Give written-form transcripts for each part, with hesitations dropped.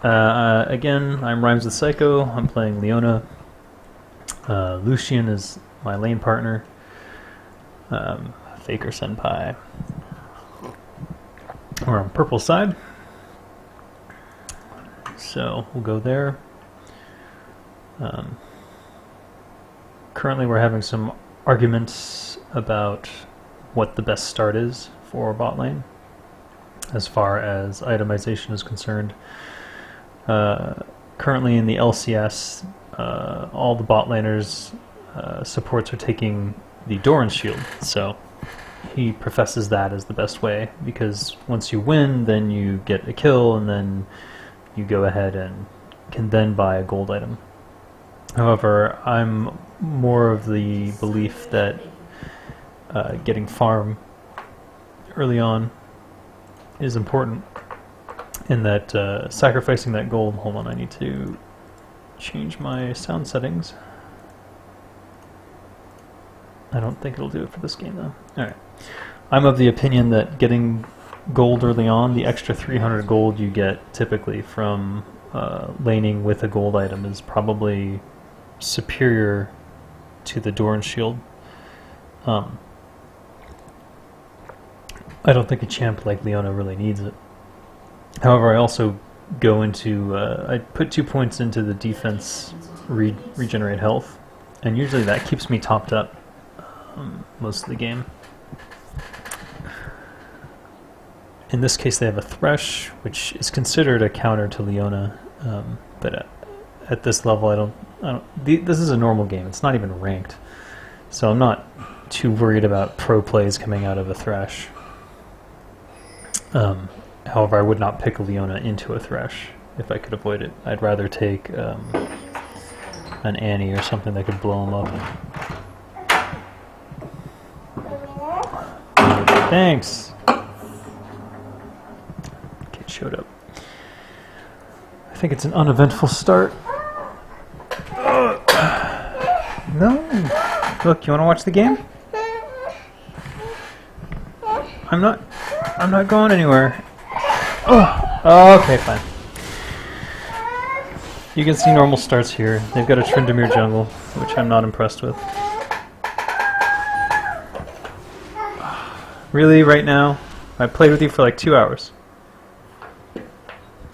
Again, I'm Rhymes with Psycho. I'm playing Leona. Lucian is my lane partner. Faker Senpai. We're on purple side. So we'll go there. Currently we're having some arguments about what the best start is for bot lane as far as itemization is concerned. Currently in the LCS, all the bot laners supports are taking the Doran's shield, so he professes that as the best way, because once you win, then you get a kill, and then you go ahead and can then buy a gold item. However, I'm more of the belief that getting farm early on is important, in that sacrificing that gold... Hold on, I need to change my sound settings. I don't think it'll do it for this game though. Alright. I'm of the opinion that getting gold early on, the extra 300 gold you get typically from laning with a gold item, is probably superior to the Doran's shield. I don't think a champ like Leona really needs it. However, I also go into... I put 2 points into the defense regenerate health, and usually that keeps me topped up most of the game. In this case they have a Thresh, which is considered a counter to Leona, but at this level this is a normal game, it's not even ranked, so I'm not too worried about pro plays coming out of a Thresh. However, I would not pick a Leona into a Thresh if I could avoid it. I'd rather take an Annie or something that could blow him up. Thanks! Kid showed up. I think it's an uneventful start. No! Look, you wanna watch the game? I'm not going anywhere. Oh, okay, fine. You can see normal starts here. They've got a Tryndamere jungle, which I'm not impressed with. Really, right now? I played with you for like 2 hours.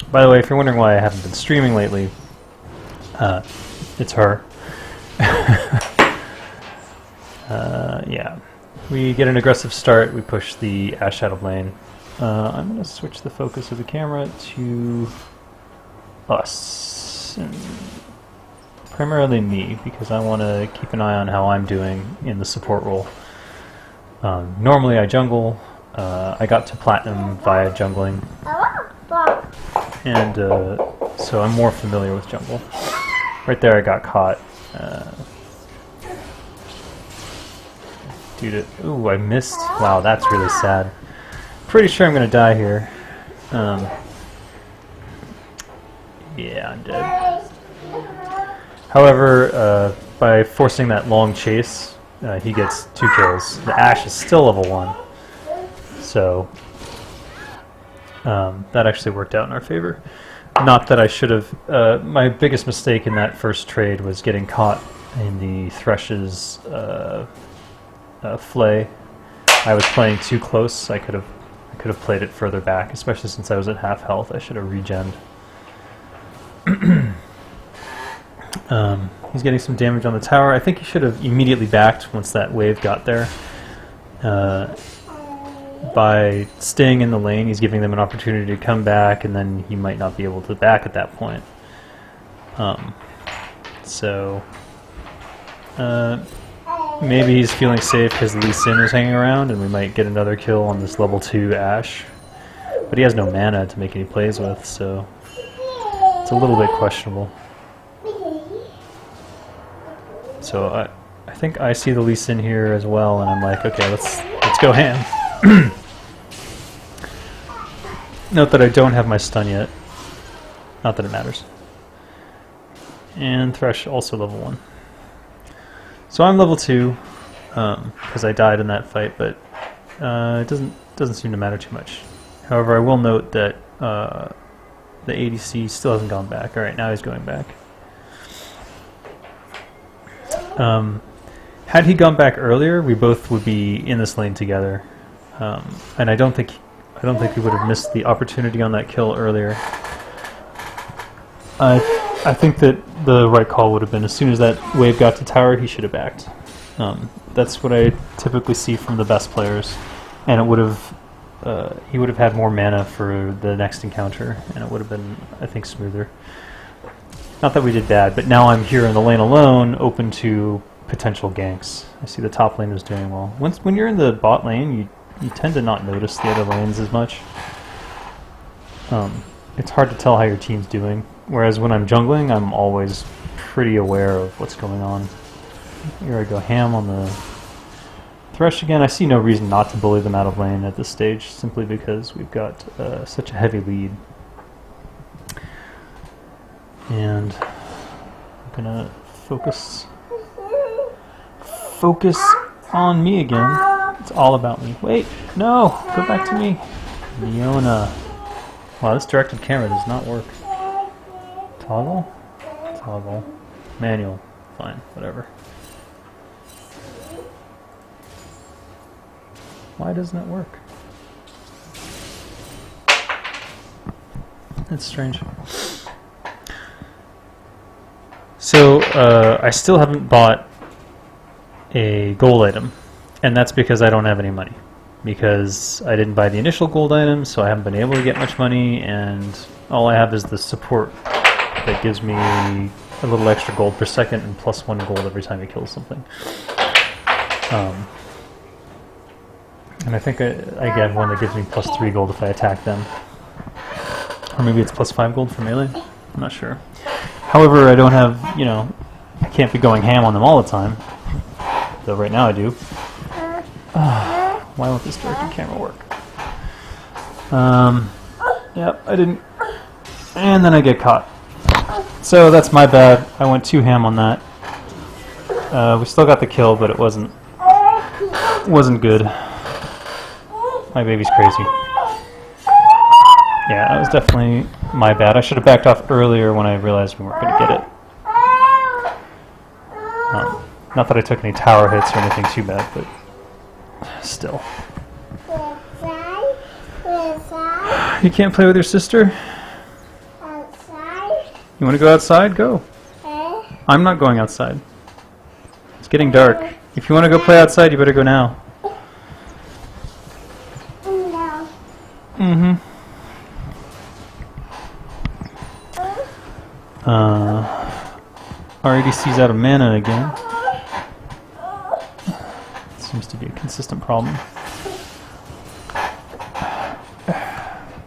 By the way, if you're wondering why I haven't been streaming lately, it's her. Yeah. We get an aggressive start, we push the Ashe out of lane. I'm going to switch the focus of the camera to us, and primarily me, because I want to keep an eye on how I'm doing in the support role. Normally I jungle. I got to platinum via jungling, and so I'm more familiar with jungle. Right there I got caught. Dude, ooh, I missed. Wow, that's really sad. Pretty sure I'm gonna die here. Yeah, I'm dead. However, by forcing that long chase, he gets 2 kills. The Ashe is still level 1, so that actually worked out in our favor. Not that I should have. My biggest mistake in that first trade was getting caught in the Thresh's flay. I was playing too close. I could have played it further back, especially since I was at half health. I should have regened. He's getting some damage on the tower. I think he should have immediately backed once that wave got there. By staying in the lane, he's giving them an opportunity to come back, and then he might not be able to back at that point. Maybe he's feeling safe because Lee Sin is hanging around, and we might get another kill on this level 2 Ashe. But he has no mana to make any plays with, so it's a little bit questionable. So I think I see the Lee Sin here as well, and I'm like, okay, let's go ham. Note that I don't have my stun yet. Not that it matters. And Thresh also level 1. So I'm level 2 because I died in that fight, but it doesn't seem to matter too much. However, I will note that The ADC still hasn't gone back. Alright, now he's going back. Had he gone back earlier, we both would be in this lane together. And I don't think he would have missed the opportunity on that kill earlier. I think that the right call would have been, as soon as that wave got to tower, he should have backed. That's what I typically see from the best players, and it would have he would have had more mana for the next encounter, and it would have been, I think, smoother. Not that we did bad, but now I'm here in the lane alone, open to potential ganks. I see the top lane is doing well. When you're in the bot lane, you tend to not notice the other lanes as much. It's hard to tell how your team's doing, whereas when I'm jungling, I'm always pretty aware of what's going on. Here I go ham on the Thresh again. I see no reason not to bully them out of lane at this stage, simply because we've got such a heavy lead. And I'm gonna focus on me again. It's all about me. Wait, no, go back to me. Leona. Wow, this directed camera does not work. Toggle? Toggle. Manual. Fine, whatever. Why doesn't it work? That's strange. So, I still haven't bought a gold item, and that's because I don't have any money. Because I didn't buy the initial gold item, so I haven't been able to get much money, and all I have is the support that gives me a little extra gold per second and plus 1 gold every time you kill something. And I think I get one that gives me plus 3 gold if I attack them. Or maybe it's plus 5 gold for melee? I'm not sure. However, I don't have, I can't be going ham on them all the time. Though right now I do. Why won't this directed camera work? Yep, I didn't. And then I get caught. So that's my bad. I went too ham on that. We still got the kill, but it wasn't good. My baby's crazy. Yeah, that was definitely my bad. I should have backed off earlier when I realized we weren't going to get it. Not that I took any tower hits or anything too bad, but still. You can't play with your sister? Outside? You want to go outside? Go. I'm not going outside. It's getting dark. If you want to go play outside, you better go now. No. Mm-hmm. Our ADC's out of mana again. Seems to be a consistent problem.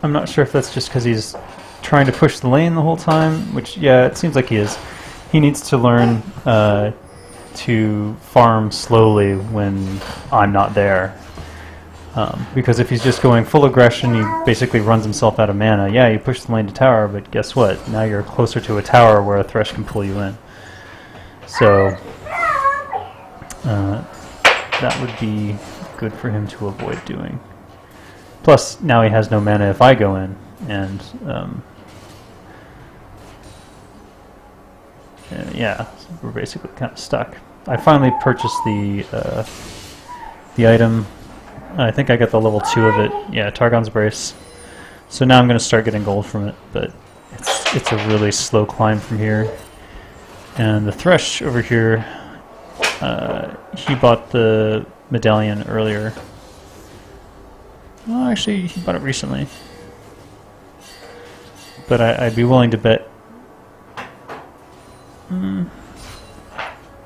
I'm not sure if that's just because he's trying to push the lane the whole time, which, yeah, it seems like he is. He needs to learn to farm slowly when I'm not there. Because if he's just going full aggression, he basically runs himself out of mana. Yeah, you push the lane to tower, but guess what? Now you're closer to a tower where a Thresh can pull you in. So, that would be good for him to avoid doing. Plus, now he has no mana if I go in, and yeah, we're basically kind of stuck. I finally purchased the item. I think I got the level 2 of it. Yeah, Targon's Brace. So now I'm going to start getting gold from it, but it's a really slow climb from here. And the Thresh over here, he bought the medallion earlier. Well, actually, he bought it recently. But I'd be willing to bet...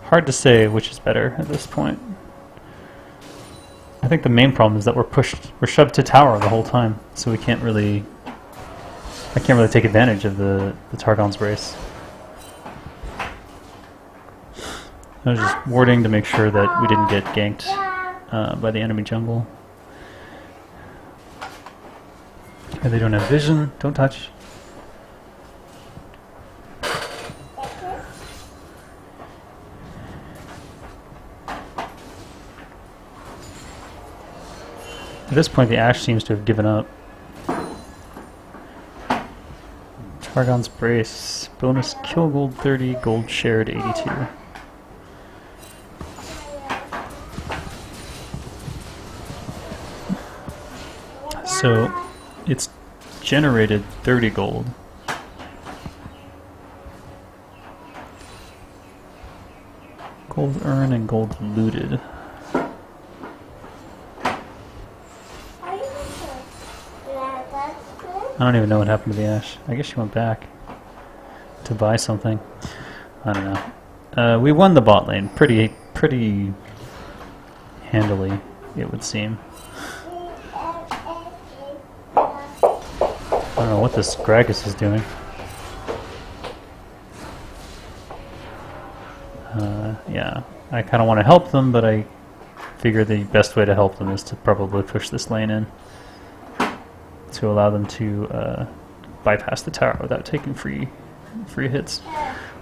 hard to say which is better at this point. I think the main problem is that we're shoved to tower the whole time, so I can't really take advantage of the Targon's Brace. I was just warding to make sure that we didn't get ganked by the enemy jungle. And they don't have vision. Don't touch. At this point, the Ashe seems to have given up. Targon's Brace. Bonus kill gold 30, gold shared 82. So it's generated 30 gold. Gold earned and gold looted. I don't even know what happened to the Ashe. I guess she went back to buy something. I don't know. We won the bot lane pretty handily, it would seem. I don't know what this Gragas is doing. Yeah, I kind of want to help them, but I figure the best way to help them is to probably push this lane in to allow them to bypass the tower without taking free hits.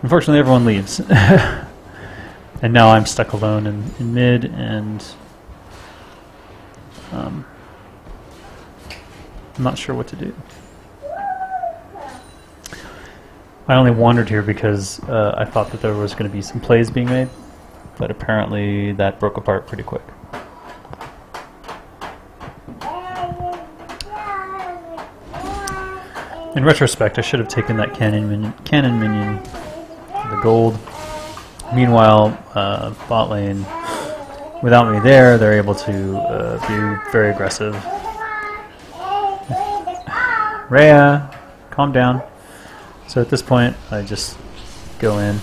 Unfortunately, everyone leaves. And now I'm stuck alone in mid, and I'm not sure what to do. I only wandered here because I thought that there was going to be some plays being made, but apparently that broke apart pretty quick. In retrospect, I should have taken that cannon minion, the gold. Meanwhile, bot lane, without me there, they're able to be very aggressive. Rhea, calm down. So at this point, I just go in.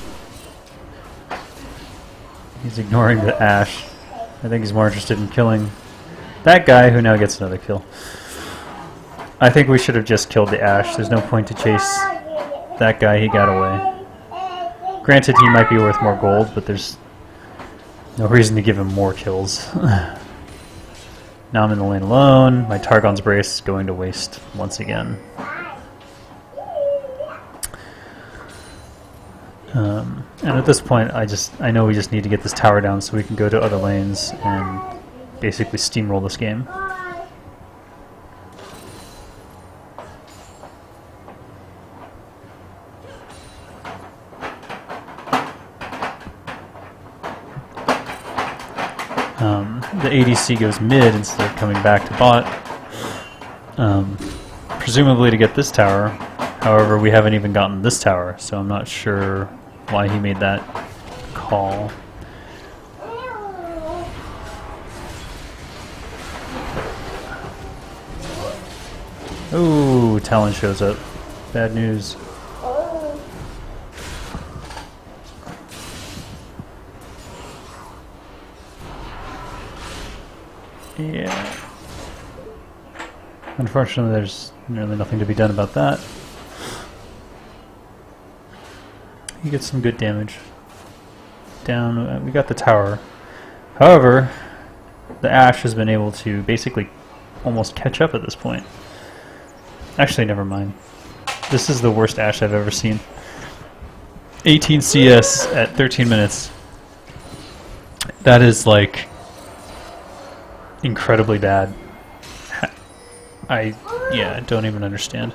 He's ignoring the Ashe. I think he's more interested in killing that guy, who now gets another kill. I think we should have just killed the Ashe. There's no point to chase that guy. He got away. Granted, he might be worth more gold, but there's no reason to give him more kills. Now I'm in the lane alone. My Targon's Brace is going to waste once again. And at this point, I know we just need to get this tower down so we can go to other lanes and basically steamroll this game. The ADC goes mid instead of coming back to bot, presumably to get this tower. However, we haven't even gotten this tower, so I'm not sure why he made that call. Ooh, Talon shows up. Bad news. Yeah. Unfortunately, there's really nothing to be done about that. He gets some good damage. Down, we got the tower. However, the Ashe has been able to basically almost catch up at this point. Actually, never mind. This is the worst Ashe I've ever seen. 18 CS at 13 minutes. That is like incredibly bad. I don't even understand.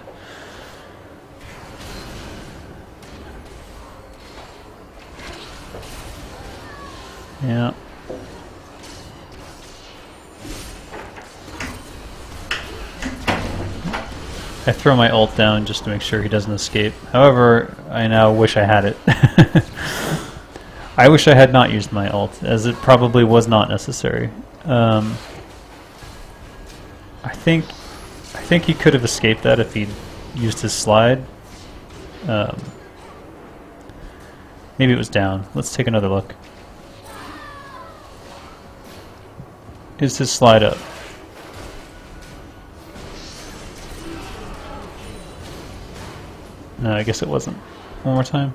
Yeah. I throw my ult down just to make sure he doesn't escape. However, I now wish I had it. I wish I had not used my ult, as it probably was not necessary. I think he could have escaped that if he'd used his slide. Maybe it was down. Let's take another look. Is his slide up? No, I guess it wasn't. One more time.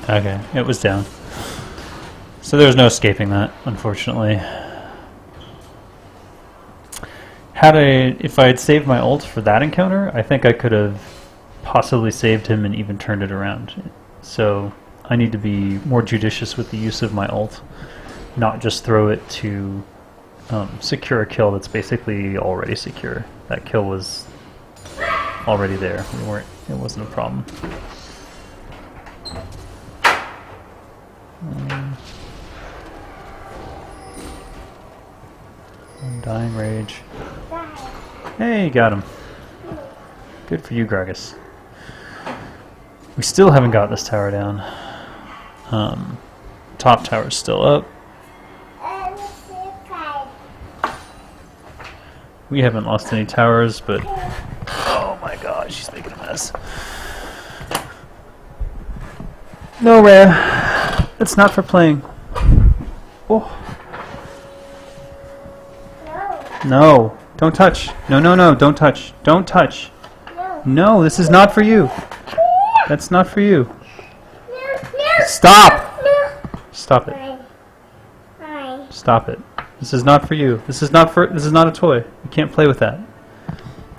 Okay, it was down. So there was no escaping that, unfortunately. If I had saved my ult for that encounter, I think I could have possibly saved him and even turned it around. So I need to be more judicious with the use of my ult, not just throw it to secure a kill that's basically already secure. That kill was already there. It wasn't a problem. Undying Rage. Hey, got him. Good for you, Gragas. We still haven't got this tower down. Top tower's still up. We haven't lost any towers, but oh my god, she's making a mess. No, Rhea. It's not for playing. Oh. No, don't touch. No, no, no, don't touch. Don't touch. No, this is not for you. That's not for you. Stop! Stop it. Stop it. This is not for you. This is not a toy. You can't play with that.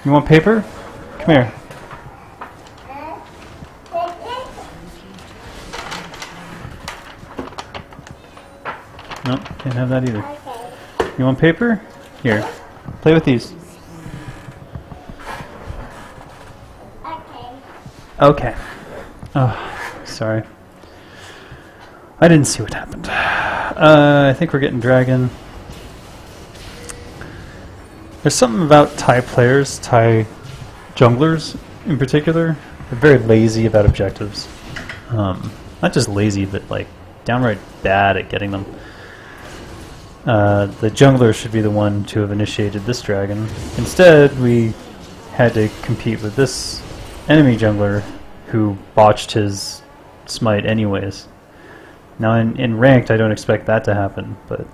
You want paper? Come here. No, can't have that either. You want paper? Here. Play with these. Okay. Oh, sorry. I didn't see what happened. I think we're getting dragon. There's something about Thai players, Thai junglers in particular. They're very lazy about objectives. Not just lazy, but like downright bad at getting them. The jungler should be the one to have initiated this dragon. Instead, we had to compete with this enemy jungler who botched his smite anyways. Now in ranked I don't expect that to happen, but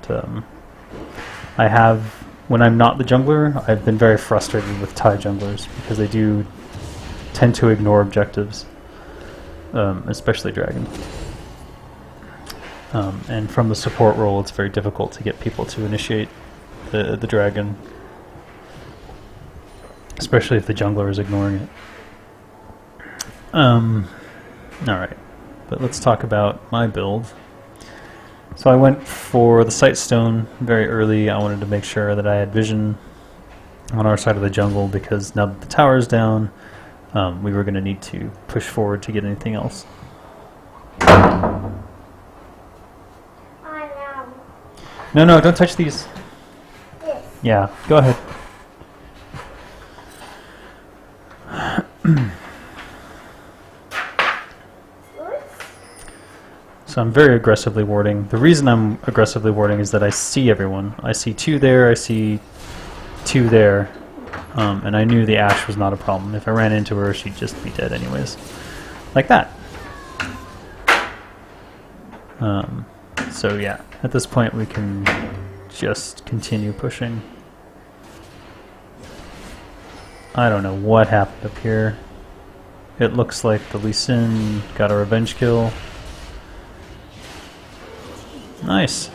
I have, when I'm not the jungler, I've been very frustrated with Thai junglers because they do tend to ignore objectives, especially dragon. And from the support role it's very difficult to get people to initiate the dragon, especially if the jungler is ignoring it. Alright, but let's talk about my build. So I went for the Sight Stone very early. I wanted to make sure that I had vision on our side of the jungle because now that the tower is down, we were going to need to push forward to get anything else. No, no, don't touch these. Yeah, go ahead. So I'm very aggressively warding. The reason I'm aggressively warding is that I see everyone. I see two there, I see two there, and I knew the Ashe was not a problem. If I ran into her, she'd just be dead anyways. Like that. So yeah, at this point we can just continue pushing. I don't know what happened up here. It looks like the Lee Sin got a revenge kill. Nice.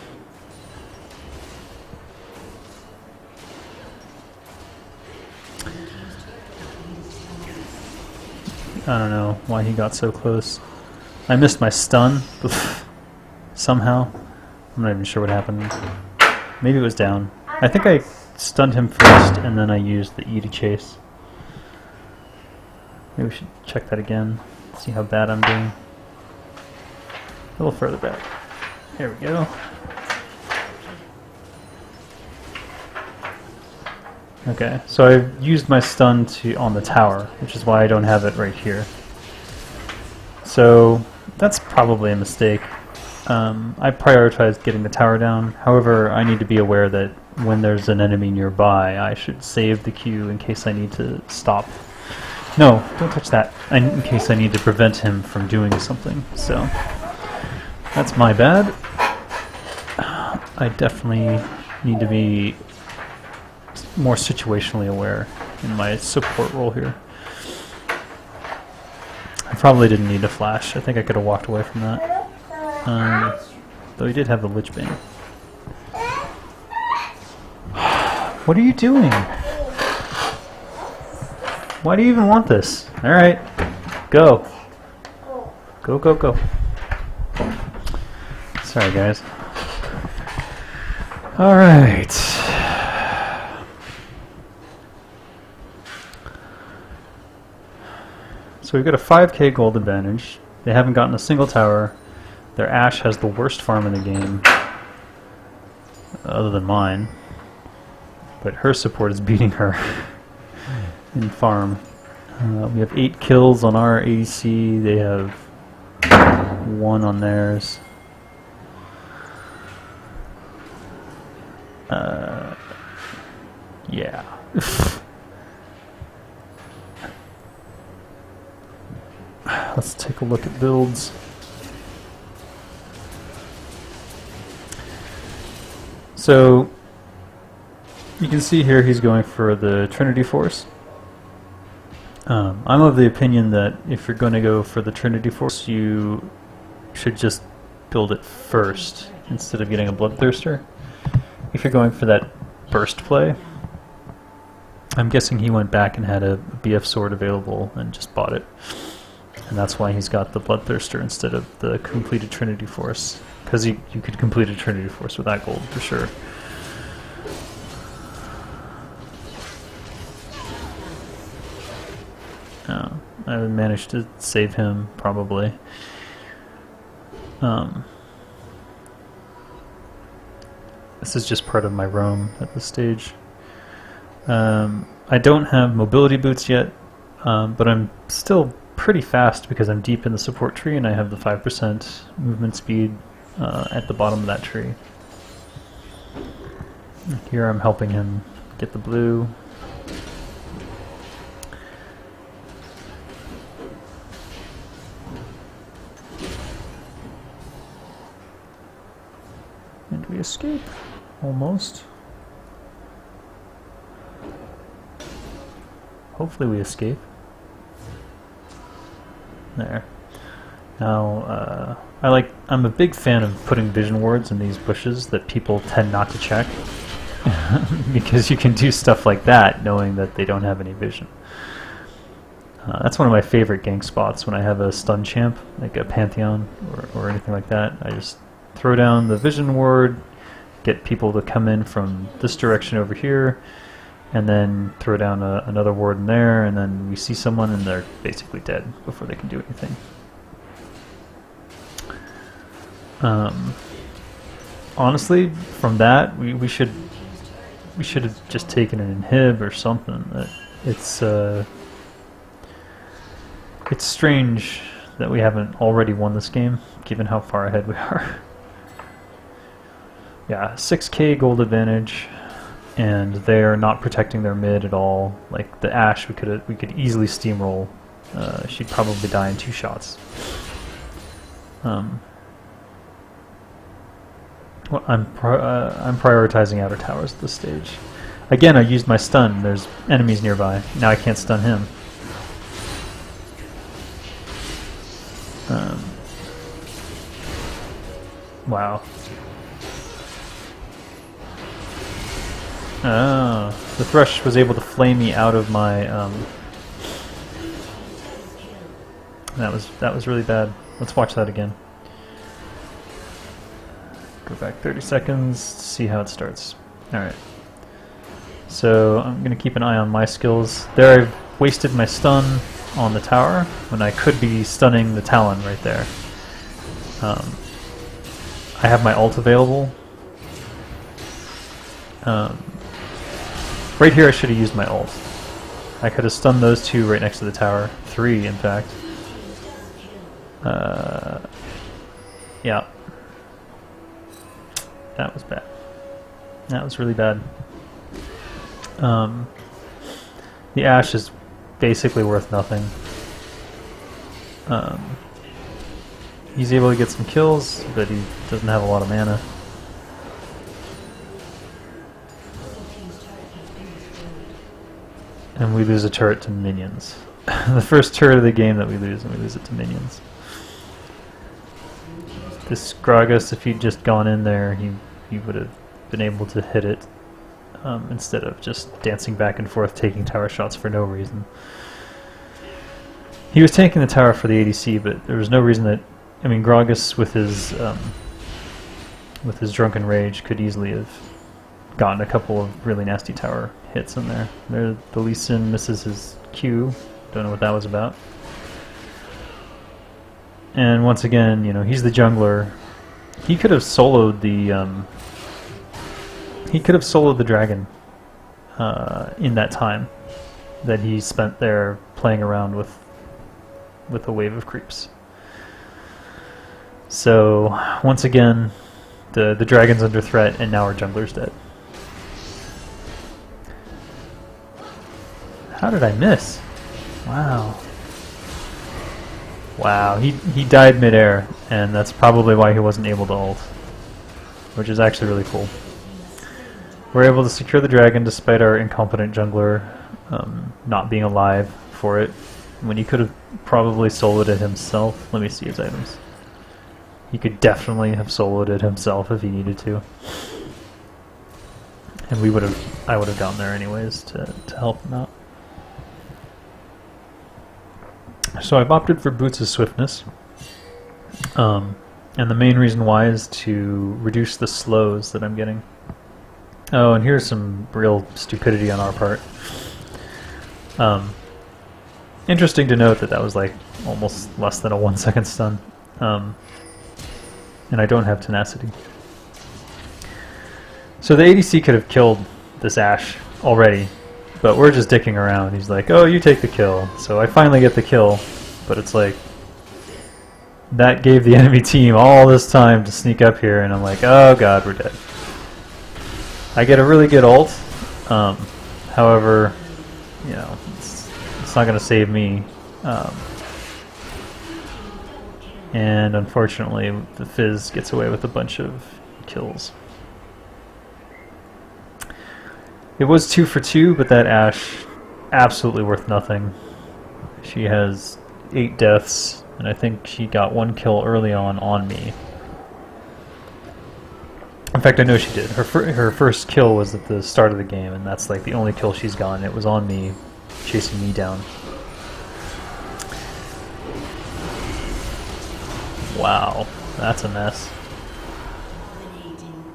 I don't know why he got so close. I missed my stun somehow. I'm not even sure what happened. Maybe it was down. I think I stunned him first and then I used the E to chase. Maybe we should check that again. See how bad I'm doing. A little further back. There we go. Okay, so I've used my stun on the tower, which is why I don't have it right here. So that's probably a mistake. I prioritized getting the tower down. However, I need to be aware that when there's an enemy nearby, I should save the Q in case I need to stop. No, don't touch that. In case I need to prevent him from doing something. So that's my bad. I definitely need to be more situationally aware in my support role here. I probably didn't need to flash. I think I could have walked away from that. Though he did have the Lich Bane. What are you doing? Why do you even want this? Alright. Go. Go, go, go. Sorry, guys. All right. So we've got a 5k gold advantage. They haven't gotten a single tower. Their Ashe has the worst farm in the game, other than mine. But her support is beating her in farm. We have 8 kills on our ADC. They have 1 on theirs. Yeah. Let's take a look at builds. So you can see here he's going for the Trinity Force. I'm of the opinion that if you're going to go for the Trinity Force, you should just build it first instead of getting a Bloodthirster. If you're going for that burst play, I'm guessing he went back and had a BF sword available and just bought it. And that's why he's got the Bloodthirster instead of the completed Trinity Force. Because you could complete a Trinity Force with that gold, for sure. Oh, I managed to save him, probably. This is just part of my roam at this stage. I don't have mobility boots yet, but I'm still pretty fast because I'm deep in the support tree and I have the 5% movement speed at the bottom of that tree. Here I'm helping him get the blue. And we escape, almost. Hopefully we escape. There. Now, I'm a big fan of putting vision wards in these bushes that people tend not to check. Because you can do stuff like that knowing that they don't have any vision. That's one of my favorite gank spots when I have a stun champ, like a Pantheon or anything like that. I just throw down the vision ward, get people to come in from this direction over here, and then throw down another ward in there, and then we see someone and they're basically dead before they can do anything. Honestly, from that, we should have just taken an inhib or something. It's strange that we haven't already won this game, given how far ahead we are. Yeah, 6k gold advantage, and they're not protecting their mid at all. Like the Ashe, we could easily steamroll. She'd probably die in 2 shots. Well, I'm prioritizing outer towers at this stage. Again, I used my stun. There's enemies nearby. Now I can't stun him. Wow. Oh, the Thrush was able to flame me out of my. That was really bad. Let's watch that again. Go back 30 seconds, see how it starts. Alright. So I'm going to keep an eye on my skills. There I've wasted my stun on the tower when I could be stunning the Talon right there. I have my ult available. Right here I should have used my ult. I could have stunned those 2 right next to the tower. 3, in fact. Yeah. That was bad. That was really bad. The Ashe is basically worth nothing. He's able to get some kills, but he doesn't have a lot of mana. And we lose a turret to minions. The first turret of the game that we lose, and we lose it to minions. This Gragas, if he'd just gone in there, he would have been able to hit it instead of just dancing back and forth, taking tower shots for no reason. He was tanking the tower for the ADC, but there was no reason that... I mean, Gragas with his with his drunken rage, could easily have gotten a couple of really nasty tower hits in there. The Lee Sin misses his Q. Don't know what that was about. And once again, you know, he's the jungler. He could have soloed the dragon in that time that he spent there playing around with a wave of creeps. So once again, the dragon's under threat, and now our jungler's dead. How did I miss? Wow. Wow, he died midair, and that's probably why he wasn't able to ult, which is actually really cool. We're able to secure the dragon despite our incompetent jungler not being alive for it, when he could have probably soloed it himself. Let me see his items. He could definitely have soloed it himself if he needed to. And I would have gone there anyways to help him out. So I've opted for Boots' swiftness, and the main reason why is to reduce the slows that I'm getting. Oh, and here's some real stupidity on our part. Interesting to note that was like almost less than a 1 second stun, and I don't have tenacity. So the ADC could have killed this Ashe already, but we're just dicking around. He's like, oh, you take the kill. So I finally get the kill, but it's like, that gave the enemy team all this time to sneak up here, and I'm like, oh god, we're dead. I get a really good ult, however, you know, it's not going to save me. And unfortunately, the Fizz gets away with a bunch of kills. It was 2 for 2, but that Ashe, absolutely worth nothing. She has 8 deaths, and I think she got 1 kill early on me. In fact, I know she did. Her first kill was at the start of the game, and that's like the only kill she's gotten. It was on me, chasing me down. Wow, that's a mess.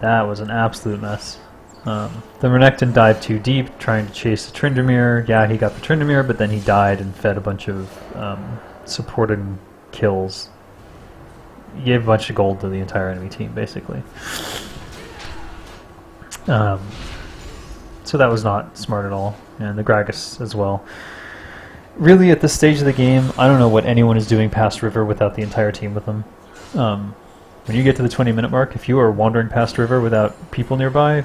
That was an absolute mess. The Renekton dived too deep, trying to chase the Tryndamere. Yeah, he got the Tryndamere, but then he died and fed a bunch of supporting kills. He gave a bunch of gold to the entire enemy team, basically. So that was not smart at all, and the Gragas as well. Really, at this stage of the game, I don't know what anyone is doing past River without the entire team with them. When you get to the 20-minute mark, if you are wandering past River without people nearby,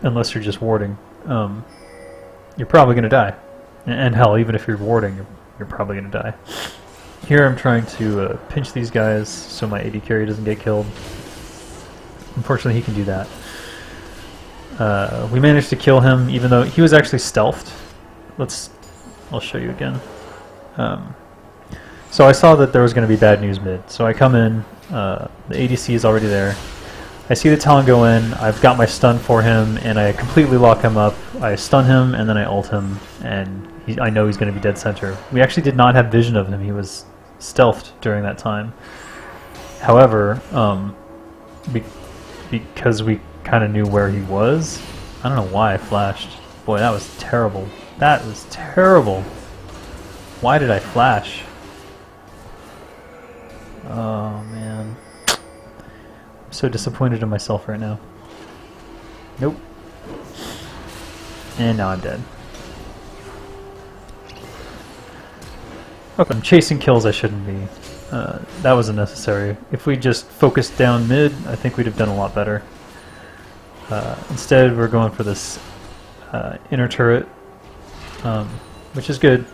unless you're just warding, you're probably going to die. And hell, even if you're warding, you're probably going to die. Here I'm trying to pinch these guys so my AD carry doesn't get killed. Unfortunately, he can do that. We managed to kill him, even though he was actually stealthed. I'll show you again. So I saw that there was going to be bad news mid. So I come in, the ADC is already there. I see the Talon go in, I've got my stun for him, and I completely lock him up. I stun him, and then I ult him, and I know he's going to be dead center. We actually did not have vision of him. He was stealthed during that time. However, because we kind of knew where he was, I don't know why I flashed. Boy, that was terrible. That was terrible. Why did I flash? Oh, man. I'm so disappointed in myself right now. Nope. And now I'm dead. Okay, I'm chasing kills I shouldn't be. That was unnecessary. If we just focused down mid, I think we'd have done a lot better. Instead, we're going for this inner turret, which is good.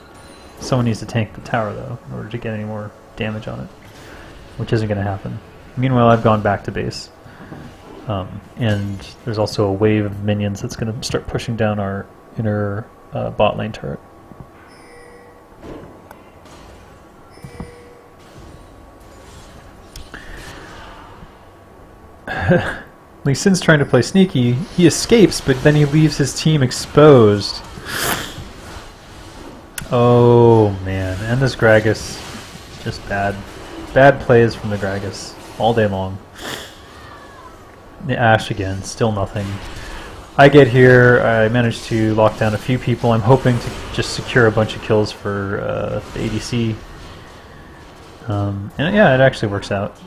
Someone needs to tank the tower, though, in order to get any more damage on it, which isn't going to happen. Meanwhile, I've gone back to base, and there's also a wave of minions that's going to start pushing down our inner bot lane turret. Lee Sin's trying to play sneaky. He escapes, but then he leaves his team exposed. Oh man, and this Gragas, just bad plays from the Gragas all day long. The Ashe again, still nothing. I get here, I manage to lock down a few people. I'm hoping to just secure a bunch of kills for the ADC. And yeah, it actually works out.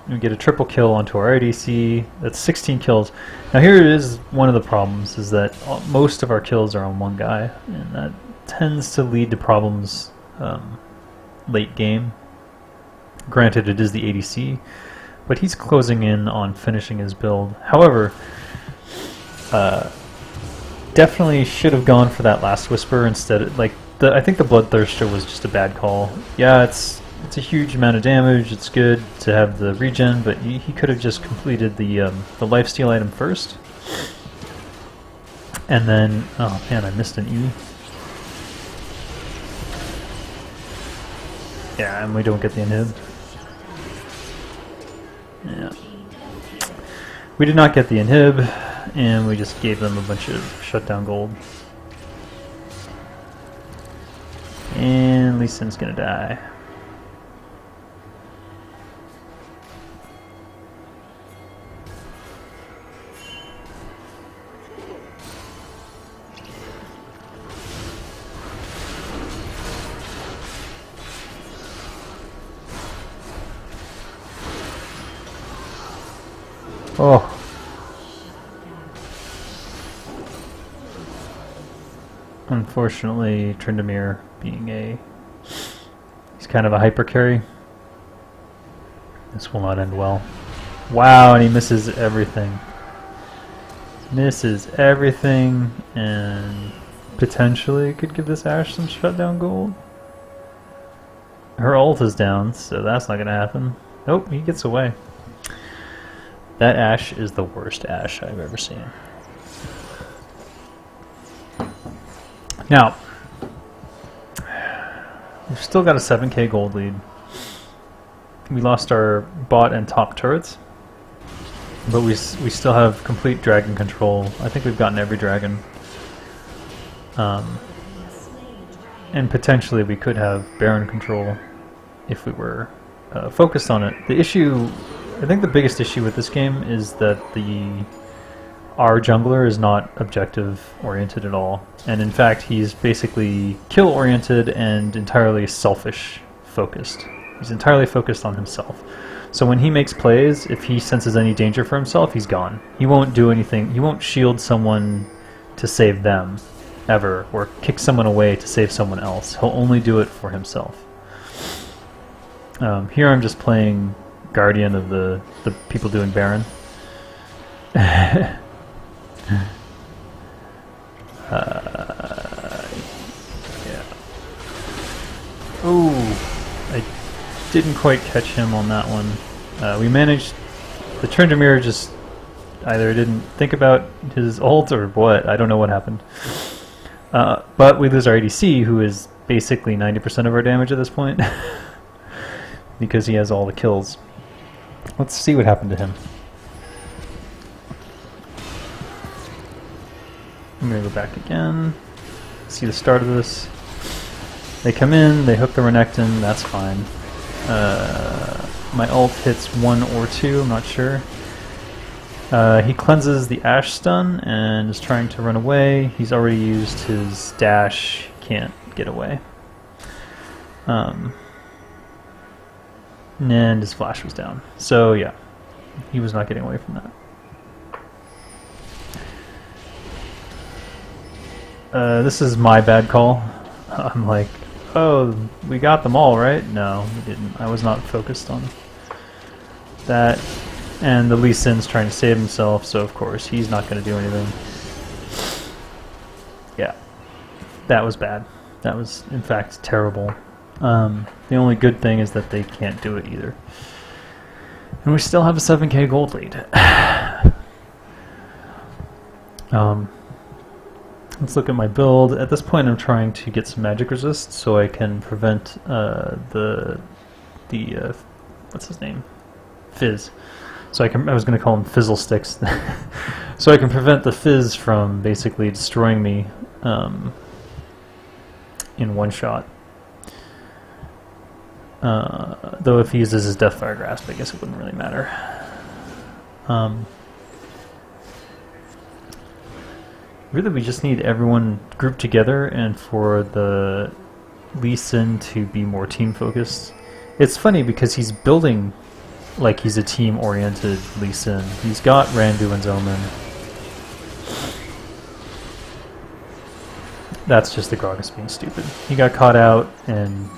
We get a triple kill onto our ADC. That's 16 kills. Now here is one of the problems, is that most of our kills are on one guy, and that tends to lead to problems late game. Granted, it is the ADC, but he's closing in on finishing his build. However, definitely should have gone for that last whisper instead. I think the Bloodthirster was just a bad call. Yeah, it's a huge amount of damage. It's good to have the regen, but he could have just completed the lifesteal item first. And then, oh man, I missed an E. Yeah, and we don't get the inhib. Yeah. We did not get the inhib, and we just gave them a bunch of shutdown gold. And Lee Sin's gonna die. Oh. Unfortunately, Tryndamere being he's kind of a hyper carry. This will not end well. Wow, and he misses everything. Misses everything, and potentially could give this Ashe some shutdown gold. Her ult is down, so that's not gonna happen. Nope, he gets away. That Ashe is the worst Ashe I've ever seen. Now, we've still got a 7k gold lead. We lost our bot and top turrets, but we still have complete dragon control. I think we've gotten every dragon. And potentially we could have Baron control if we were focused on it. The issue, I think the biggest issue with this game is that our jungler is not objective oriented at all, and in fact he's basically kill oriented and entirely selfish focused. He's entirely focused on himself. So when he makes plays, if he senses any danger for himself, he's gone. He won't do anything. He won't shield someone to save them ever, or kick someone away to save someone else. He'll only do it for himself. Here I'm just playing Guardian of the people doing Baron. Yeah. Ooh, I didn't quite catch him on that one. We managed. The Tryndamere just either didn't think about his ult or what. I don't know what happened. But we lose our ADC, who is basically 90% of our damage at this point, because he has all the kills. Let's see what happened to him. I'm gonna go back again. See the start of this. They come in, they hook the Renekton, that's fine. My ult hits 1 or 2, I'm not sure. He cleanses the Ashe stun and is trying to run away. He's already used his dash, can't get away. And his flash was down. So yeah, he was not getting away from that. This is my bad call. I'm like, oh, we got them all, right? No, we didn't. I was not focused on that. And the Lee Sin's trying to save himself, so of course he's not going to do anything. Yeah, that was bad. That was, in fact, terrible. The only good thing is that they can't do it either. And we still have a 7k gold lead. Let's look at my build. At this point I'm trying to get some magic resist so I can prevent what's his name? Fizz. So I was going to call him Fizzle Sticks. So I can prevent the Fizz from basically destroying me in one shot. Though if he uses his Deathfire Grasp, I guess it wouldn't really matter. Really, we just need everyone grouped together and for the Lee Sin to be more team-focused. It's funny because he's building like he's a team-oriented Lee Sin. He's got Randuin's Omen. That's just the Gragas being stupid. He got caught out and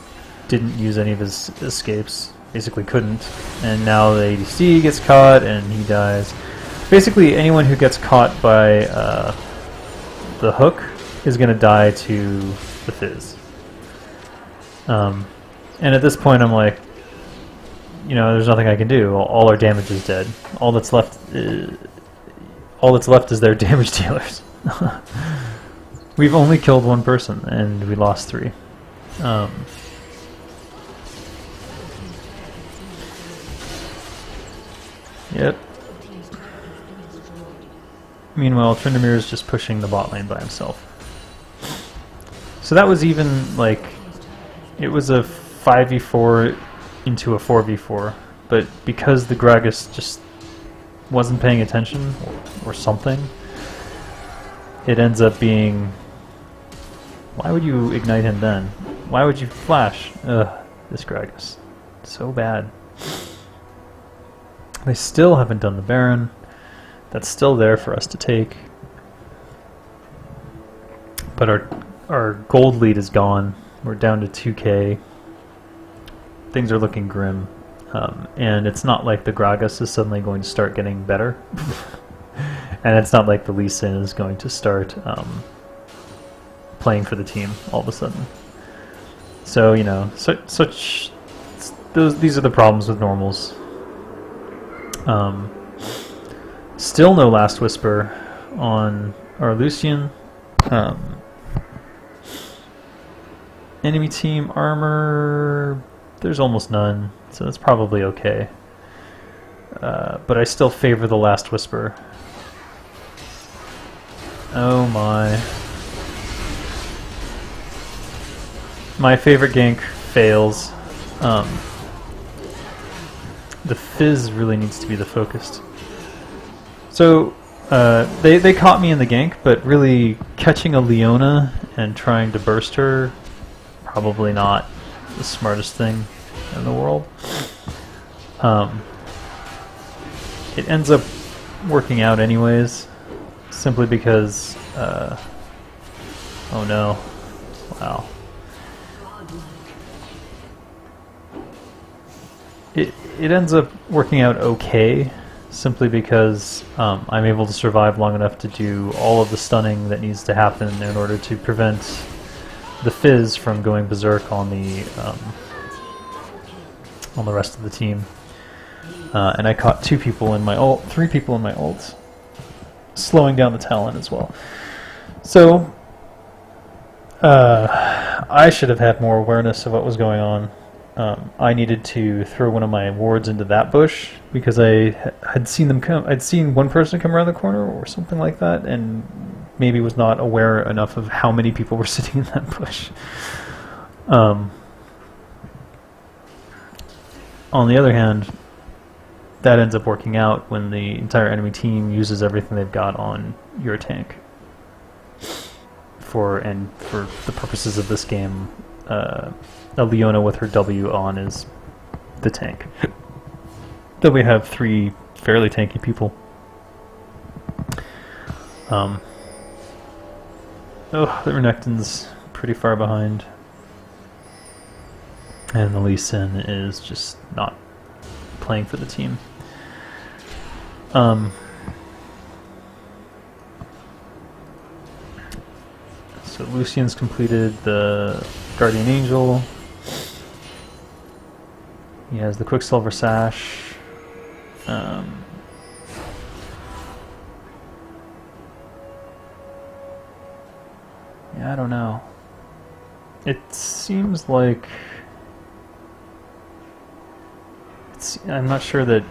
didn't use any of his escapes. Basically couldn't. And now the ADC gets caught and he dies. Basically anyone who gets caught by the hook is going to die to the Fizz. And at this point I'm like, you know, there's nothing I can do. All our damage is dead. All that's left is their damage dealers. We've only killed one person and we lost 3. Yep. Meanwhile, Tryndamere is just pushing the bot lane by himself. So that was even like, it was a 5v4 into a 4v4, but because the Gragas just wasn't paying attention or something, it ends up being, why would you ignite him then? Why would you flash? Ugh, this Gragas. So bad. They still haven't done the Baron. That's still there for us to take. But our gold lead is gone. We're down to 2k. Things are looking grim. And it's not like the Gragas is suddenly going to start getting better. And it's not like the Lee Sin is going to start playing for the team all of a sudden. So, you know, these are the problems with normals. Still no Last Whisper on our Lucian. Enemy team armor, there's almost none, so that's probably okay. But I still favor the Last Whisper. Oh my. My favorite gank fails. The Fizz really needs to be the focused. So, they caught me in the gank, but really catching a Leona and trying to burst her, probably not the smartest thing in the world. It ends up working out anyways, simply because, oh no, wow. It ends up working out okay, simply because I'm able to survive long enough to do all of the stunning that needs to happen in order to prevent the Fizz from going berserk on the rest of the team. And I caught 2 people in my ult, 3 people in my ult, slowing down the Talon as well. So I should have had more awareness of what was going on. I needed to throw one of my wards into that bush because I had seen them come. I'd seen one person come around the corner or something like that, and maybe was not aware enough of how many people were sitting in that bush. On the other hand, that ends up working out when the entire enemy team uses everything they've got on your tank. For the purposes of this game, a Leona with her W on is the tank. Then we have 3 fairly tanky people. Oh, the Renekton's pretty far behind. And the Lee Sin is just not playing for the team. So Lucian's completed the Guardian Angel. He has the Quicksilver Sash. Yeah, I don't know. It seems like... I'm not sure that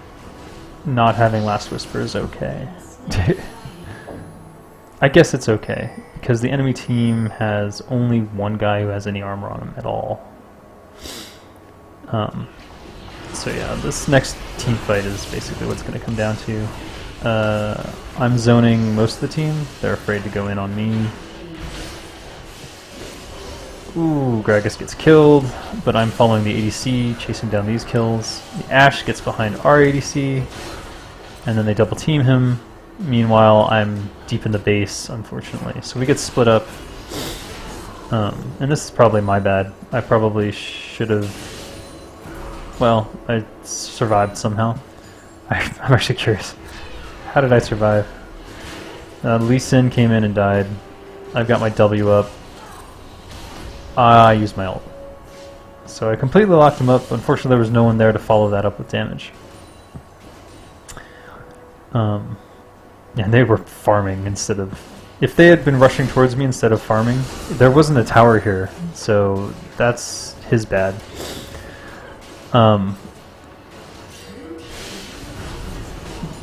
not having Last Whisper is okay. I guess it's okay, because the enemy team has only one guy who has any armor on him at all. So yeah, this next team fight is basically what's going to come down to. I'm zoning most of the team. They're afraid to go in on me. Ooh, Gragas gets killed, but I'm following the ADC, chasing down these kills. The Ashe gets behind our ADC, and then they double team him. Meanwhile, I'm deep in the base, unfortunately. So we get split up. And this is probably my bad. I probably should have... Well, I survived somehow. I'm actually curious. How did I survive? Lee Sin came in and died. I've got my W up. I used my ult. So I completely locked him up. Unfortunately, there was no one there to follow that up with damage. And they were farming instead of... If they had been rushing towards me instead of farming, there wasn't a tower here, so that's his bad.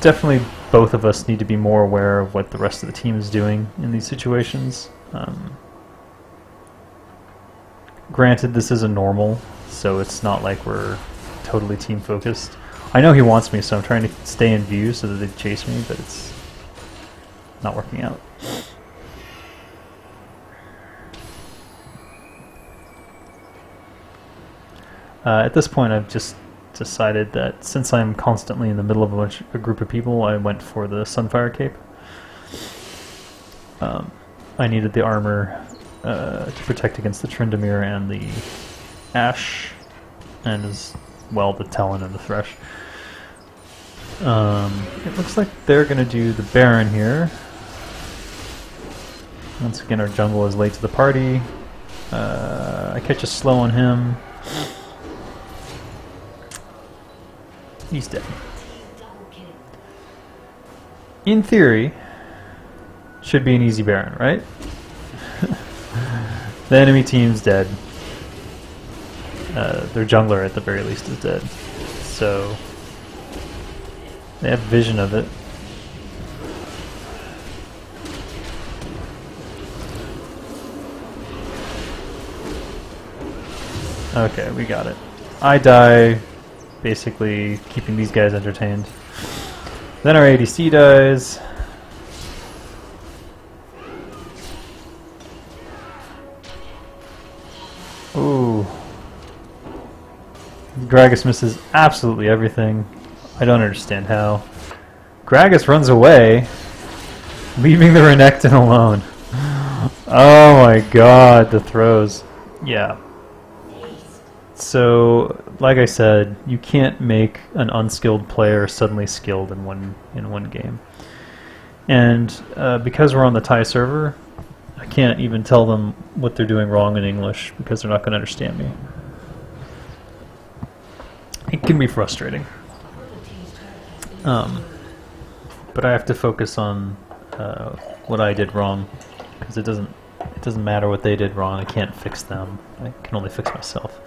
Definitely both of us need to be more aware of what the rest of the team is doing in these situations. Granted, this is a normal, so it's not like we're totally team focused. I know he wants me, so I'm trying to stay in view so that they chase me, but it's not working out. At this point, I've just decided that since I'm constantly in the middle of a group of people, I went for the Sunfire Cape. I needed the armor to protect against the Tryndamere and the Ashe, and as well the Talon and the Thresh. It looks like they're going to do the Baron here. Once again, our jungle is late to the party. I catch a slow on him. He's dead. In theory, should be an easy Baron, right? The enemy team's dead. Their jungler, at the very least, is dead. So they have vision of it. Okay, we got it. I die, basically keeping these guys entertained. Then our ADC dies. Ooh. Gragas misses absolutely everything. I don't understand how. Gragas runs away, leaving the Renekton alone. Oh my god, the throws. Yeah. So, like I said, you can't make an unskilled player suddenly skilled in one game. And because we're on the Thai server, I can't even tell them what they're doing wrong in English because they're not going to understand me. It can be frustrating. But I have to focus on what I did wrong, because it doesn't matter what they did wrong. I can't fix them. I can only fix myself.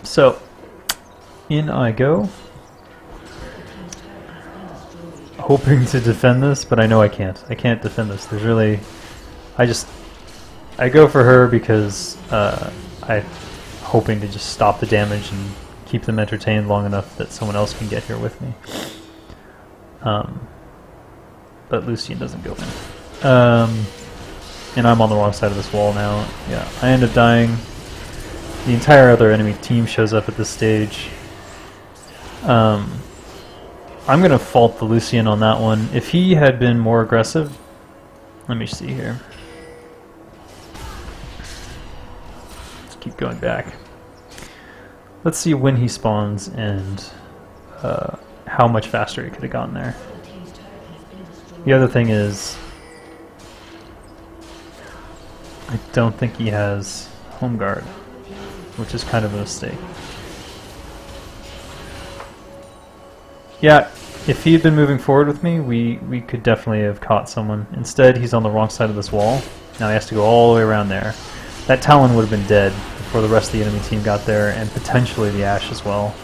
So in I go, hoping to defend this, but I know I can't. I can't defend this. There's really, I go for her because I'm hoping to just stop the damage and keep them entertained long enough that someone else can get here with me. But Lucian doesn't go in. And I'm on the wrong side of this wall now. Yeah, I end up dying. The entire other enemy team shows up at this stage. I'm going to fault the Lucian on that one. If he had been more aggressive... Let me see here. Let's keep going back. Let's see when he spawns and how much faster he could have gotten there. The other thing is, I don't think he has home guard, which is kind of a mistake. Yeah, if he had been moving forward with me, we could definitely have caught someone. Instead, he's on the wrong side of this wall. Now he has to go all the way around there. That Talon would have been dead before the rest of the enemy team got there, and potentially the Ashe as well.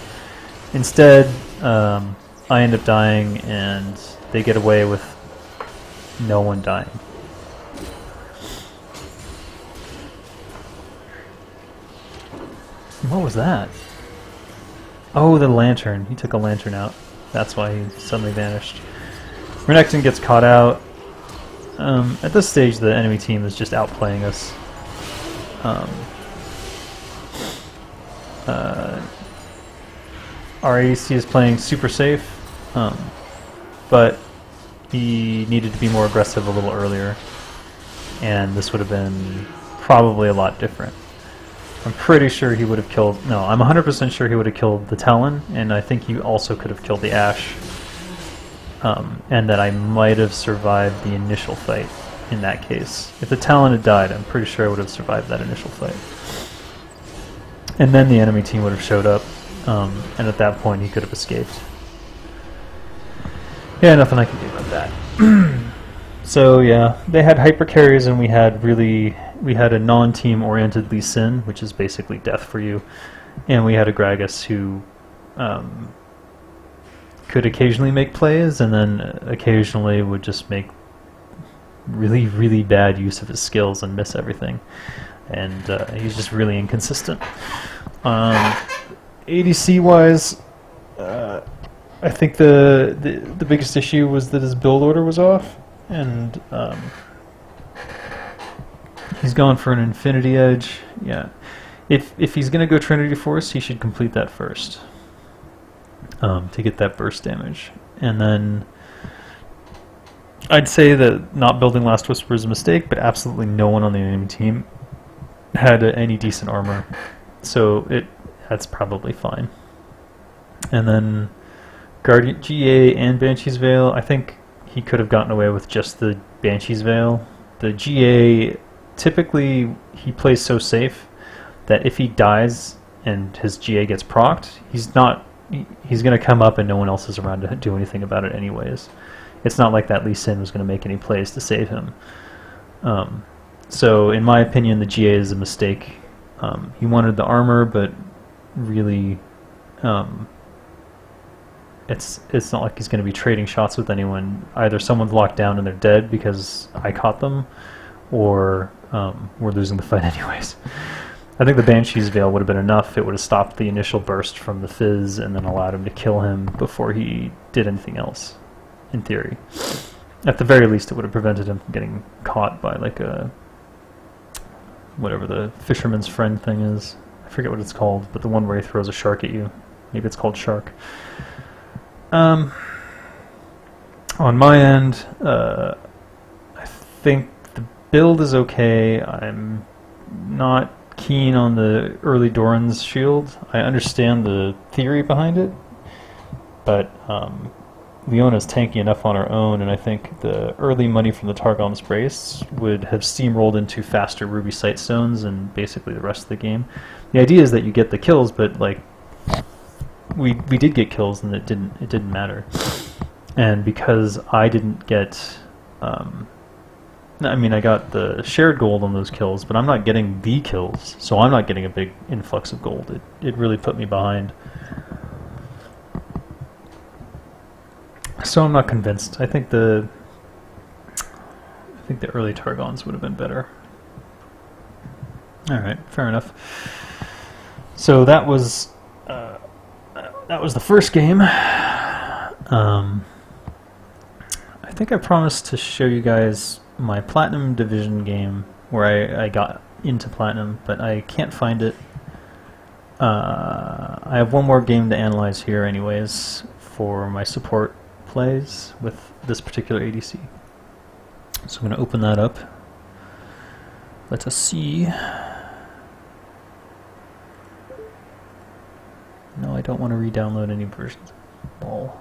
Instead, I end up dying, and they get away with no one dying. What was that? Oh, the lantern. He took a lantern out. That's why he suddenly vanished. Renekton gets caught out. At this stage, the enemy team is just outplaying us. Our ADC is playing super safe, but he needed to be more aggressive a little earlier, and this would have been probably a lot different. I'm pretty sure he would have killed... No, I'm 100% sure he would have killed the Talon, and I think he also could have killed the Ashe. And that I might have survived the initial fight in that case. If the Talon had died, I'm pretty sure I would have survived that initial fight. And then the enemy team would have showed up, and at that point he could have escaped. Yeah, nothing I can do about that. So yeah, they had hyper carries, and we had a non-team oriented Lee Sin, which is basically death for you, and we had a Gragas who could occasionally make plays, and then occasionally would just make really, really bad use of his skills and miss everything. And he's just really inconsistent. ADC-wise, I think the biggest issue was that his build order was off, and he's going for an Infinity Edge. Yeah, if he's gonna go Trinity Force, he should complete that first to get that burst damage, and then I'd say that not building Last Whisper is a mistake, but absolutely no one on the enemy team had any decent armor, so that's probably fine. And then Guardian GA and Banshee's Veil, I think he could have gotten away with just the Banshee's Veil. The GA, typically he plays so safe that if he dies and his GA gets procced, he's going to come up and no one else is around to do anything about it anyways. It's not like that Lee Sin was going to make any plays to save him. So in my opinion, the GA is a mistake. He wanted the armor, but really it's not like he's going to be trading shots with anyone. Either someone's locked down and they're dead because I caught them, or we're losing the fight anyways. I think the Banshee's Veil would have been enough. It would have stopped the initial burst from the Fizz and then allowed him to kill him before he did anything else, in theory. At the very least, it would have prevented him from getting caught by like a... whatever the fisherman's friend thing is. I forget what it's called, but the one where he throws a shark at you. Maybe it's called Shark. On my end, I think the build is okay. I'm not keen on the early Doran's shield. I understand the theory behind it, but Leona's tanky enough on her own, and I think the early money from the Targon's Brace would have steamrolled into faster Ruby Sightstones and basically the rest of the game. The idea is that you get the kills, but like we did get kills, and it didn't matter. And because I didn't get, I mean, I got the shared gold on those kills, but I'm not getting the kills, so I'm not getting a big influx of gold. It really put me behind. So I'm not convinced. I think the early Targons would have been better. All right, fair enough. So that was the first game. I think I promised to show you guys my Platinum Division game where I got into Platinum, but I can't find it. I have one more game to analyze here anyways for my support plays with this particular ADC. So I'm going to open that up. Let us see. No, I don't want to re-download any versions. Lol.